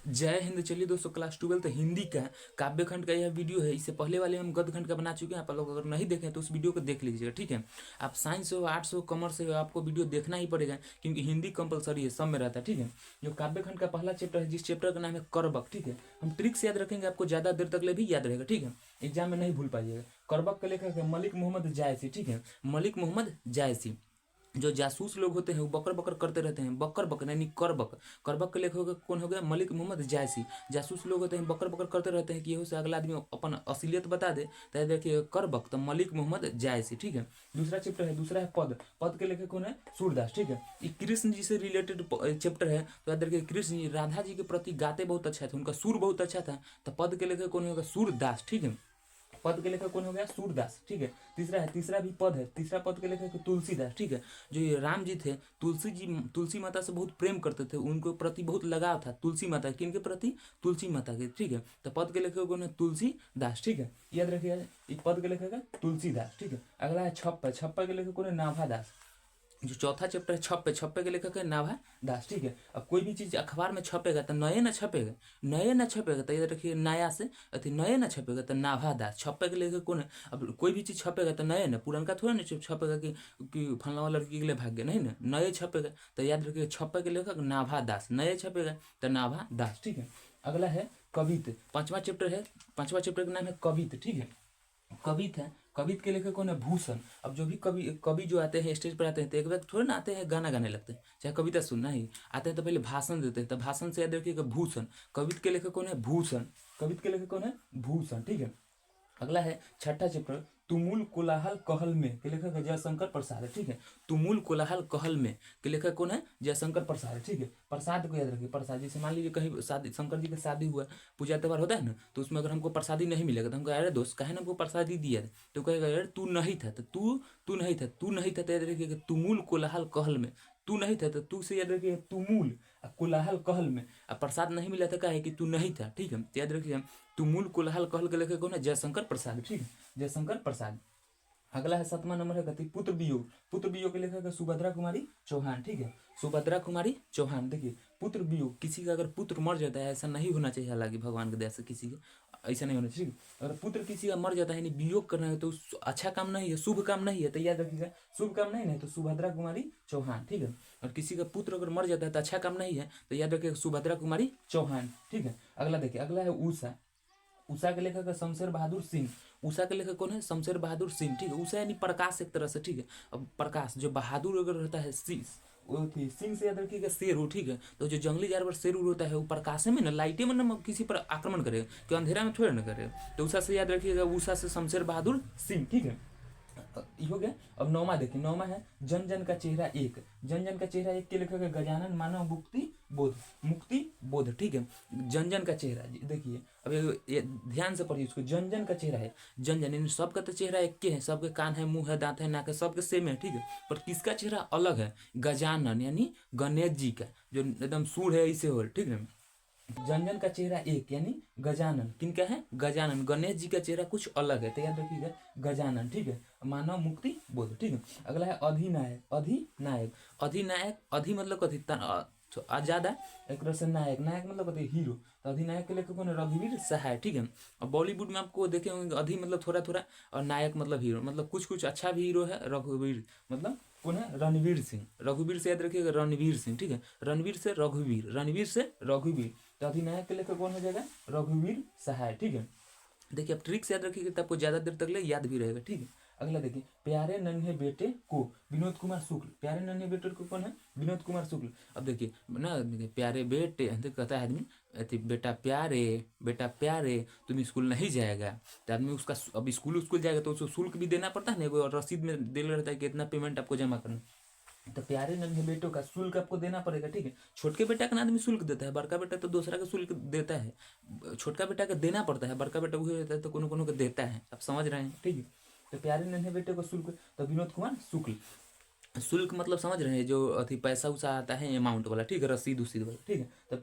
जय हिंद। चलिए दोस्तों, क्लास 12 हिंदी का काव्य खंड का यह वीडियो है। इससे पहले वाले हम गद्य खंड का बना चुके हैं। आप लोग अगर नहीं देखें तो उस वीडियो को देख लीजिएगा, ठीक है। आप साइंस हो, आर्ट्स हो, कॉमर्स हो, आपको वीडियो देखना ही पड़ेगा, क्योंकि हिंदी कंपलसरी है, सब में रहता है, ठीक है। जो काव्य खंड का पहला चैप्टर है, जिस चैप्टर का नाम है करबक, ठीक है। हम ट्रिक्स याद रखेंगे, आपको ज्यादा देर तक ले भी याद रहेगा, ठीक है। एग्जाम में नहीं भूल पाइएगा। करबक का लेखक है मलिक मोहम्मद जायसी, ठीक है। मलिक मोहम्मद जायसी। जो जासूस लोग होते हैं वो बकर बकर करते रहते हैं, बकर बकर यानी करबक। करबक के लेखक कौन हो गया? मलिक मोहम्मद जायसी। जासूस लोग होते हैं बकर बकर करते रहते हैं कि यहो से अगला आदमी अपन असलियत बता दे, तो देखिए करबक, तो मलिक मोहम्मद जायसी, ठीक है। दूसरा चैप्टर है, दूसरा है पद। पद के लेखक कौन है? सूरदास, ठीक है। ये कृष्ण जी से रिलेटेड चैप्टर है, तो याद रखिए कृष्ण जी राधा जी के प्रति गाते बहुत अच्छा थे, उनका सुर बहुत अच्छा था, तो पद के लेखक कौन होगा? सूरदास, ठीक है। पद के लेखक कौन हो गया? सूरदास, ठीक है। तीसरा है, तीसरा भी पद है, तीसरा पद के लेखक तुलसीदास, ठीक है। जो ये राम जी थे, तुलसी जी तुलसी माता से बहुत प्रेम करते थे, उनको प्रति बहुत लगाव था तुलसी माता, किनके प्रति? तुलसी माता के, ठीक है। तो पद के लेखक कौन है? तुलसीदास, ठीक है। याद रखिएगा, एक पद के लेखक है तुलसीदास, ठीक है। अगला है छप्पा। छप्पा के लेखक कौन है? नाभादास। जो चौथा चैप्टर है छप्पे। छप्पे के लेखक है नाभा दास, ठीक है। अब कोई भी चीज अखबार में छपेगा तो नए ना छपेगा, नए ना छपेगा तो याद रखिए नया से अति नए ना छपेगा तो नाभा दास। छप्पे के लेखक कौन है? अब कोई भी चीज छपेगा तो नए ना, पुरनका थोड़ा ना छपेगा कि फलना लड़की के लिए भाग गया, नहीं ना, नए छपेगा। तो याद रखिए छप्पे के लेखक नाभा दास, नए छपेगा तो नाभा दास, ठीक है। अगला है कवित। पांचवा चैप्टर है, पांचवा चैप्टर का नाम है कवित, ठीक है। कवित है, कवित के लेखक कौन है? भूषण। अब जो भी कवि कवि जो आते हैं स्टेज पर आते हैं तो एक बार थोड़े ना आते हैं गाना गाने लगते हैं, चाहे कविता सुनना ही आते हैं तो पहले भाषण देते हैं, तो भाषण से याद रखिएगा भूषण। कवित के लेखक कौन है? भूषण। कवित के लेखक कौन है? भूषण, ठीक है। अगला है छठा चैप्टर, तुमुल कोलाहल कहल में के लेखक है जयशंकर प्रसाद, ठीक है। तुमुल कोलाहल कहल में के लेखक कौन है? जयशंकर प्रसाद, ठीक है। प्रसाद को याद रखिए, प्रसाद। जैसे मान लीजिए कहीं शादी, शंकर जी का शादी हुआ, पूजा त्यौहार होता है ना, तो उसमें अगर हमको प्रसादी नहीं मिलेगा तो हम कहें अरे दोस्त काहे ना हमको प्रसादी दिया है? तो कहेगा यार तू नहीं था, तो तू नहीं था, तू नहीं था, तो याद रखिए तुमुल कोलाहल कहल में, तू नहीं था तो तू से याद रखिए तुमुल, कोलाहल कहल में। अब प्रसाद नहीं मिला था, कहा है कि तू नहीं था, ठीक है। तो याद रखिए तुमुल कोलाहल कहल के लेखक कौन है? जयशंकर प्रसाद, ठीक है। जयशंकर प्रसाद। अगला है सातवां नंबर है गति पुत्र वियोग। पुत्र वियोग के लेखक है सुभद्रा कुमारी चौहान, ठीक है। सुभद्रा कुमारी चौहान। देखिए पुत्र वियोग, किसी का अगर पुत्र मर जाता है, ऐसा नहीं होना चाहिए, हालांकि भगवान के दया से किसी का ऐसा नहीं होना चाहिए। अगर पुत्र किसी का मर जाता है, यानी वियोग करना है, तो अच्छा काम नहीं है, शुभ काम नहीं है, तो याद रखिएगा शुभ काम नहीं है तो सुभद्रा कुमारी चौहान, ठीक है। और किसी का पुत्र अगर मर जाता है तो अच्छा काम नहीं है, तो याद रखिएगा सुभद्रा कुमारी चौहान, ठीक है। अगला देखिए, अगला है उषा। उषा के लेखक है शमशेर बहादुर सिंह। उषा के लेखक कौन है? शमशेर बहादुर सिंह, ठीक है। उषा यानी प्रकाश एक तरह से, ठीक है। अब प्रकाश, जो बहादुर अगर रहता है सिंह, वो थी सिंह से याद रखिएगा शेर हो, ठीक है। तो जो जंगली जानवर शेर होता है वो प्रकाश में ना, लाइटे में ना किसी पर आक्रमण करेगा, क्यों अंधेरा में थोड़े ना करेगा। तो उषा से याद रखिएगा, उषा से शमशेर बहादुर सिंह, ठीक है। ये हो गया। अब नौमा देखिए, नौमा है जन जन का चेहरा एक। जन जन का चेहरा एक के लेखक है गजानन मानव मुक्ति बोध, मुक्ति बोध, ठीक है। जन जन का चेहरा देखिए, अब ये ध्यान से पढ़िए इसको। जन जन का चेहरा है, जन जन यानी सबका तो चेहरा एक के है, सबके कान है, मुंह है, दांत है, नाक है, सबके सेम है, ठीक है। पर किसका चेहरा अलग है? गजानन यानी गणेश जी का, जो एकदम सूढ़ है ऐसे हो, ठीक है। जनजन का चेहरा एक यानी गजानन, किनका है? गजानन। गणेश जी का चेहरा कुछ अलग है, तो याद रखिएगा गजानन, ठीक है। मानव मुक्ति बोध, ठीक है। अगला है अधिनायक। अधिनायक, अधिनायक, अधि मतलब कथी? ज्यादा, एक तरह से नायक, नायक मतलब कथी? हीरो। तो अधिनायक के लेखक कौन है? रघुवीर सहाय, ठीक है। और बॉलीवुड में आपको देखे होंगे अधि मतलब थोड़ा थोड़ा, और नायक मतलब हीरो, मतलब कुछ कुछ अच्छा भी हीरो है। रघुवीर मतलब कौन है? रणवीर सिंह। रघुवीर से याद रखिएगा रणवीर सिंह, ठीक है। रणवीर से रघुवीर, रणवीर से रघुवीर। तो अधिनायक के लेखक कौन हो जाएगा? रघुवीर सहाय, ठीक है। देखिए अब ट्रिक्स याद रखिएगा तो आपको ज्यादा देर तक ले याद भी रहेगा, ठीक है। अगला देखिए, प्यारे नन्हे बेटे को विनोद कुमार शुक्ल। प्यारे नन्हे बेटे को कौन है? विनोद कुमार शुक्ल। अब देखिए ना, देखिए प्यारे बेटे कहता है आदमी, बेटा प्यारे, बेटा प्यारे तुम स्कूल नहीं जाएगा, तो आदमी उसका अब स्कूल जाएगा तो उसको शुल्क भी देना पड़ता है ना, एगो रसीद में दे रहता है कि इतना पेमेंट आपको जमा करना। तो प्यारे नन्हे बेटों का शुल्क आपको देना पड़ेगा, ठीक है। छोटके बेटा का ना आदमी शुल्क देता है, बड़का बेटा तो दूसरा का शुल्क देता है। छोटका बेटा का देना पड़ता है, बड़का बेटा वही रहता है तो कोनो कोनो का देता है, आप समझ रहे हैं, ठीक है। तो प्यारे नन्हे बेटे को शुल्क, तो विनोद कुमार शुक्ल। शुल्क मतलब समझ रहे हैं, जो अति पैसा उसा आता है अमाउंट वाला, ठीक है, रसीद उसीद वाला, ठीक है। तो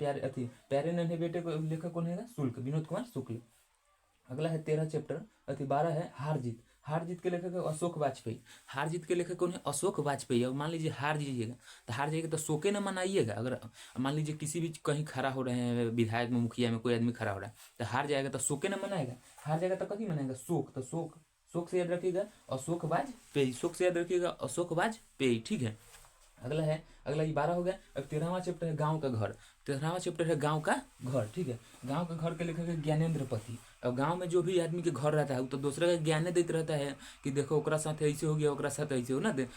प्यारे नन्हे बेटे को लेखक कौन है? शुल्क, विनोद कुमार शुक्ल। अगला है 13 चैप्टर, 12 है हार जीत। हार जीत के लेखक है अशोक वाजपेयी। हार जीत के लेखक कौन है? अशोक वाजपेयी। अब मान लीजिए हार जीजिएगा तो हार जाइएगा तो शोके ना मनाइएगा। अगर मान लीजिए किसी भी कहीं खड़ा हो रहे हैं, विधायक में, मुखिया में कोई आदमी खड़ा हो रहा है तो हार जाएगा तो शोके ना मनाएगा, हार जाएगा तो कभी मनाएगा? शोक। तो शोक, शोक से याद रखिएगा अशोक वाजपेयी, शोक से याद रखिएगा अशोक वाजपेयी, ठीक है। अगला है, अगला ये 12 हो गया। अब 13वां चैप्टर है गांव का घर। 13वां चैप्टर है गांव का घर, ठीक है। गांव का घर के लेखक है ज्ञानेंद्र पति। अब गांव में जो भी आदमी के घर रहता है वो तो दूसरे का ज्ञान देते रहता है कि देखो ओकरा साथ ऐसे हो गया, ओकरा साथ ऐसे हो ना दे।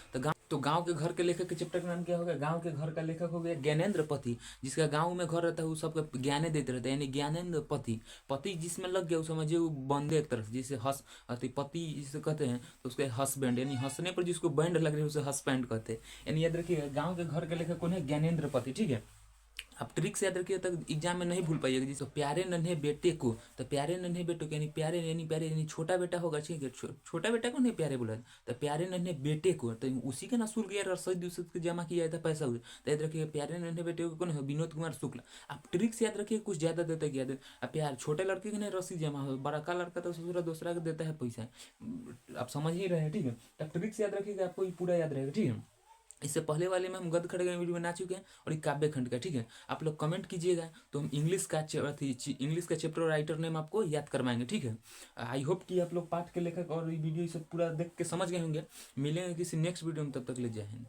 तो गांव के घर के लेखक के चैप्टर का नाम क्या हो गया? गांव के घर का लेखक हो गया ज्ञानेंद्र पति। जिसका गांव में घर रहता है वो सबका ज्ञाने देते रहता है, यानी ज्ञानेंद्र पति। पति जिसमें लग गया वो समझिए वो बंदे एक तरफ, जिसे हंस अति पति जिसे कहते हैं तो उसके हस्बैंड, यानी हंसने पर जिसको बैंड लग रही है उसे हस्बैंड कहते हैं। यानी याद रखिएगा गांव के घर के लेखक कौन है? ज्ञानेंद्र पति, ठीक है। आप ट्रिक से याद रखिए तक एग्जाम में नहीं भूल पाइएगा। जिसको प्यारे नन्हे बेटे को, तो प्यारे नन्हे बेटे को यानी प्यारे यानी छोटा बेटा होगा, ठीक है। छोटा बेटा को नहीं प्यारे बोला, तो प्यारे नन्हे बेटे को तो उसी का ना शुल्क या रसोई दूसरे जमा किया जाता पैसा हुआ। तो याद रखिए प्यारे नन्हे बेटे को कौन है? विनोद कुमार शुक्ला। आप ट्रिक से याद रखिए, कुछ ज्यादा देता है याद। अब प्यार छोटे लड़के के नहीं रसीद जमा हो, बड़ा का लड़का तो दूसरा को देता है पैसा। आप समझ ही रहे हैं, ठीक है। तब ट्रिक से याद रखिएगा, आपको पूरा याद रहेगा, ठीक है। इससे पहले वाले में हम गद्य खंड का वीडियो बना चुके हैं और एक काव्य खंड का, ठीक है। आप लोग कमेंट कीजिएगा तो हम इंग्लिश का चैप्टर राइटर नेम आपको याद करवाएंगे, ठीक है। आई होप कि आप लोग पाठ के लेखक और वीडियो सब पूरा देख के समझ गए होंगे। मिलेंगे किसी नेक्स्ट वीडियो में, तब तक ले जय हिंद।